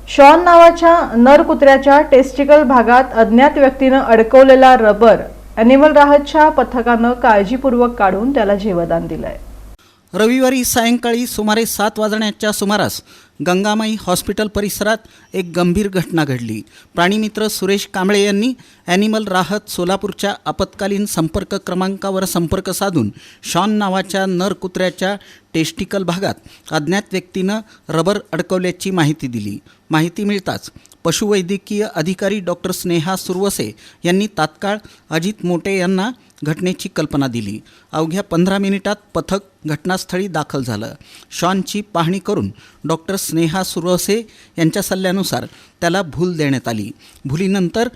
Shawn नावाच्या नर कुत्र्याच्या testicle भागात अज्ञात व्यक्तीनं अडकवलेला रबर ॲनिमल राहतच्या पथकानं काळजीपूर्वक काढून त्याला जीवदान दिलंय। रविवारी सायंकाळी सुमारे 7 वाजण्याच्या सुमारास गंगामाई हॉस्पिटल परिसरात एक गंभीर घटना घडली। प्राणीमित्र सुरेश कांबळे यांनी ॲनिमल राहत सोलापूरच्या आपत्कालीन संपर्क क्रमांकावर संपर्क साधून शॉन नावाच्या नर कुत्र्याच्या टेस्टिकल भागात अज्ञात व्यक्तीनं रबर अडकवल्याची माहिती दिली। माहिती मिळताच पशुवैद्यकीय अधिकारी डॉक्टर स्नेहा सुरवसे यांनी तात्काळ अजित मोटे यांना घटनेची कल्पना दिली। अवघ्या 15 मिनिटात पथक घटनास्थळी दाखल झालं। शॉनची पाहणी करून डॉक्टर स्नेहा सुरवसे यांच्या सल्ल्यानुसार त्याला भूल देण्यात आली। भुलीनंतर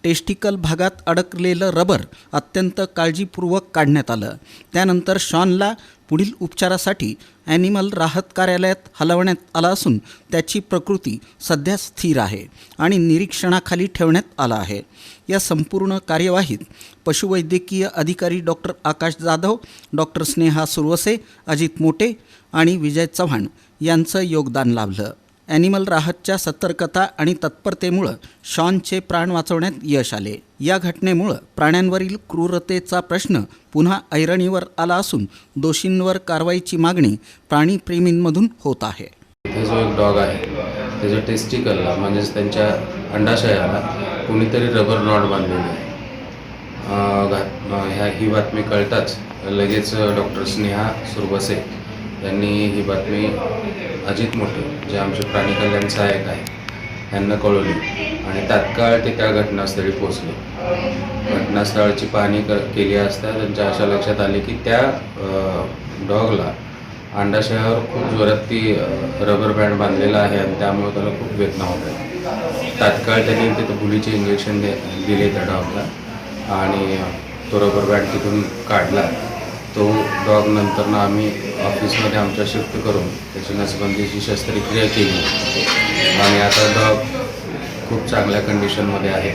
टेस्टिकल भागात अडकलेलं रबर अत्यंत काळजीपूर्वक काढण्यात आलं। त्यानंतर शॉनला पुढील उपचारासाठी ॲनिमल राहत कार्यालयात हलवण्यात आलं असून त्याची प्रकृती सध्या स्थिर आहे आणि निरीक्षणाखाली ठेवण्यात आला आहे। या संपूर्ण कार्यवाहीत पशुवैद्यकीय अधिकारी डॉक्टर आकाश जाधव, डॉक्टर स्नेहा सुरवसे, अजित मोटे आणि विजय चव्हाण यांचं योगदान लाभलं। ॲनिमल राहतच्या सतर्कता आणि तत्परतेमुळं शॉनचे प्राण वाचवण्यात यश आले। या घटनेमुळं प्राण्यांवरील क्रूरतेचा प्रश्न पुन्हा ऐरणीवर आला असून दोषींवर कारवाईची मागणी प्राणीप्रेमींमधून होत आहे। हे जो एक डॉग आहे त्याच्या टेस्टिकलला म्हणजेच त्यांच्या अंडाशयाला कोणीतरी रबर नॉट बांधलेली आहे। ही बातमी कळताच लगेच डॉक्टर स्नेहा सुरवसे यांनी ही बातमी अजित मोटे जे आमचे प्राणी कल्याण सहाय्यक आहे यांना कळवली आणि तात्काळ ते त्या घटनास्थळी पोहोचले। घटनास्थळाची पाहणी केली असता त्यांच्या अशा लक्षात आले की त्या डॉगला अंडाशयावर खूप जोरात ती रबर बँड बांधलेला आहे आणि त्यामुळे त्याला खूप वेदना होत आहे। तात्काळ त्यांनी तिथं भुलीचे इंजेक्शन दिले त्या डॉगला आणि तो रबर बँड तिथून काढला। तो डॉग नंतरनं आम्ही ऑफिसमध्ये आमच्या शिफ्ट करून त्याची नसबंदीची शस्त्रक्रिया केली आणि आता डॉग खूप चांगल्या कंडिशनमध्ये आहे।